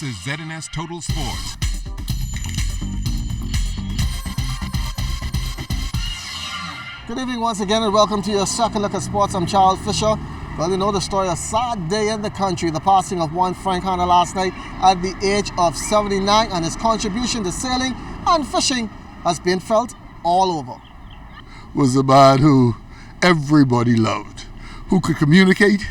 This is ZNS Total Sports. Good evening once again and welcome to your second look at sports. I'm Charles Fisher. Well, you know the story, a sad day in the country, the passing of one Frank Hunter last night at the age of 79, and his contribution to sailing and fishing has been felt all over. Was a man who everybody loved, who could communicate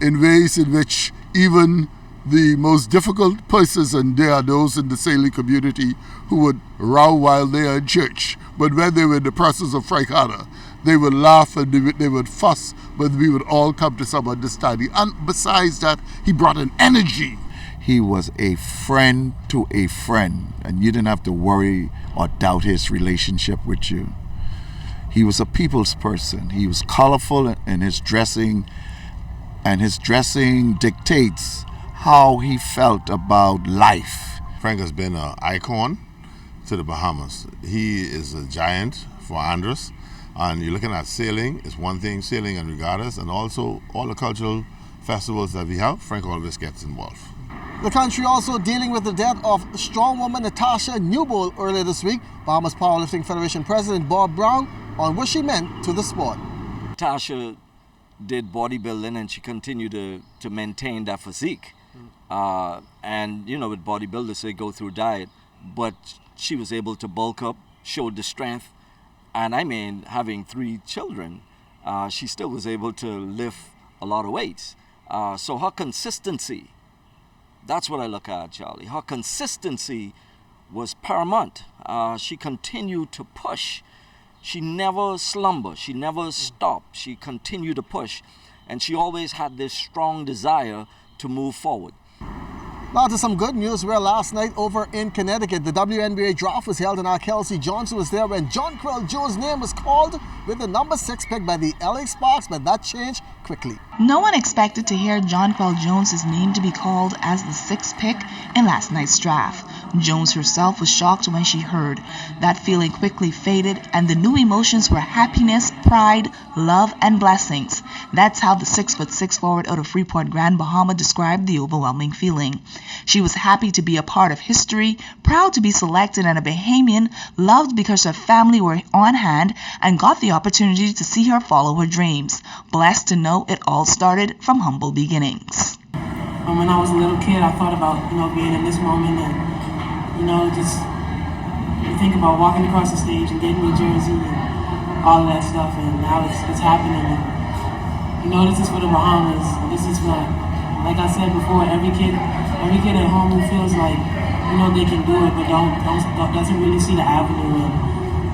in ways in which even the most difficult persons, and there are those in the sailing community who would row while they are in church, but when they were in the presence of Frank Hunter, they would laugh and they would fuss, but we would all come to some understanding. And besides that, he brought an energy. He was a friend to a friend, and you didn't have to worry or doubt his relationship with you. He was a people's person. He was colorful in his dressing, and his dressing dictates how he felt about life. Frank has been an icon to the Bahamas. He is a giant for Andros. And you're looking at sailing, it's one thing, sailing and regattas, and also all the cultural festivals that we have, Frank always gets involved. The country also dealing with the death of strongwoman Natasha Newbold earlier this week. Bahamas Powerlifting Federation President Bob Brown on what she meant to the sport. Natasha did bodybuilding and she continued to maintain that physique. And you know, with bodybuilders, they go through diet, but she was able to bulk up, showed the strength. And I mean, having 3 children, she still was able to lift a lot of weights. So her consistency, that's what I look at, Charlie. Her consistency was paramount. She continued to push. She never slumbered. She never stopped. She continued to push. And she always had this strong desire to move forward. Now to some good news, where last night over in Connecticut, the WNBA draft was held and our Kelsey Johnson was there when Jonquel Jones' name was called with the number 6 pick by the LA Sparks, but that changed quickly. No one expected to hear Jonquel Jones' name to be called as the 6th pick in last night's draft. Jones herself was shocked when she heard. That feeling quickly faded, and the new emotions were happiness, pride, love, and blessings. That's how the 6'6" forward out of Freeport, Grand Bahama described the overwhelming feeling. She was happy to be a part of history, proud to be selected, and a Bahamian, loved because her family were on hand and got the opportunity to see her follow her dreams. Blessed to know it all started from humble beginnings. When I was a little kid, I thought about, being in this moment and, just you think about walking across the stage and getting your jersey and all of that stuff, and now it's happening. And, this is for the Bahamas. This is for, like I said before, every kid at home who feels like, they can do it, but doesn't really see the avenue. And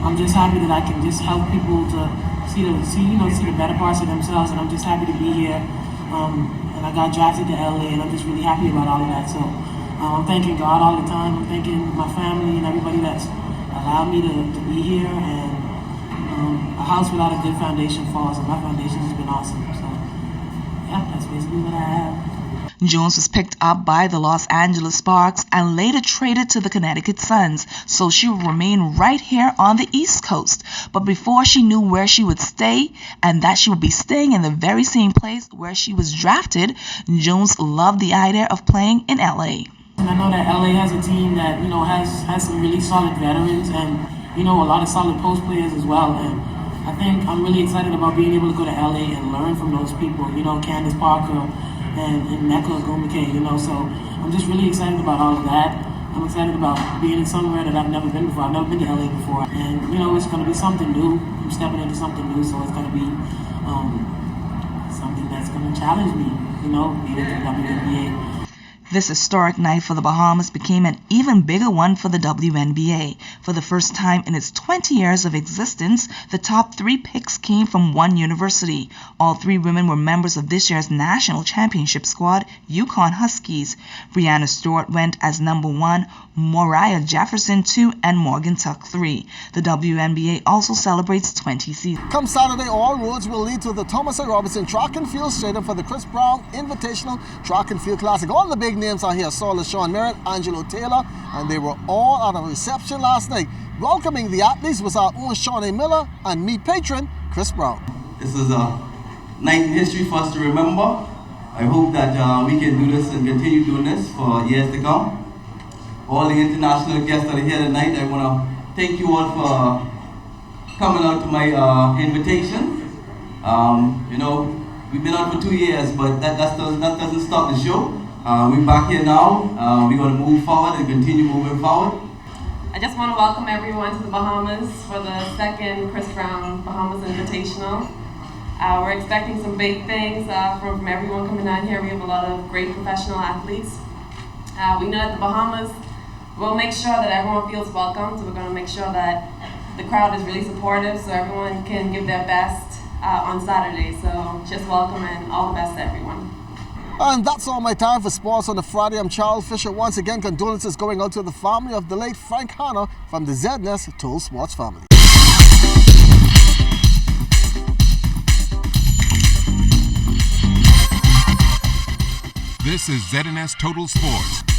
I'm just happy that I can just help people to see the better parts of themselves, and I'm just happy to be here. And I got drafted to LA, and I'm just really happy about all of that. So I'm thanking God all the time. I'm thanking my family and everybody that's allowed me to be here. And a house without a good foundation falls, and my foundation has been awesome. So yeah, that's basically what I have. Jones was picked up by the Los Angeles Sparks and later traded to the Connecticut Suns, so she would remain right here on the East Coast. But before she knew where she would stay, and that she would be staying in the very same place where she was drafted, Jones loved the idea of playing in LA. And I know that LA has a team that, has some really solid veterans and, a lot of solid post players as well. And I think I'm really excited about being able to go to LA and learn from those people, Candace Parker and Nneka Ogwumike, so I'm just really excited about all of that. I'm excited about being in somewhere that I've never been before. I've never been to LA before. And, it's going to be something new. I'm stepping into something new, so it's going to be something that's going to challenge me, being into the WNBA. This historic night for the Bahamas became an even bigger one for the WNBA. For the first time in its 20 years of existence, the top 3 picks came from one university. All 3 women were members of this year's national championship squad, Yukon Huskies. Brianna Stewart went as number 1, Moriah Jefferson 2, and Morgan Tuck 3. The WNBA also celebrates 20 seasons. Come Saturday, all roads will lead to the Thomas A. Robinson Track and Field Stadium for the Chris Brown Invitational Track and Field Classic. All the big names are here. Saw LaShawn Merritt, Angelo Taylor, and they were all at a reception last night. Welcoming the athletes was our own Shawnee Miller and meet patron Chris Brown. This is a night in history for us to remember, I hope that we can do this and continue doing this for years to come. All the international guests that are here tonight, I want to thank you all for coming out to my invitation. You know, we've been on for 2 years, but that doesn't stop the show. We're back here now. We're going to move forward and continue moving forward. I just want to welcome everyone to the Bahamas for the second Chris Brown Bahamas Invitational. We're expecting some big things from everyone coming down here. We have a lot of great professional athletes. We know that the Bahamas will make sure that everyone feels welcome, so we're going to make sure that the crowd is really supportive so everyone can give their best on Saturday. So just welcome and all the best to everyone. And that's all my time for sports on the Friday. I'm Charles Fisher. Once again, condolences going out to the family of the late Frank Hanna from the ZNS Total Sports family. This is ZNS Total Sports.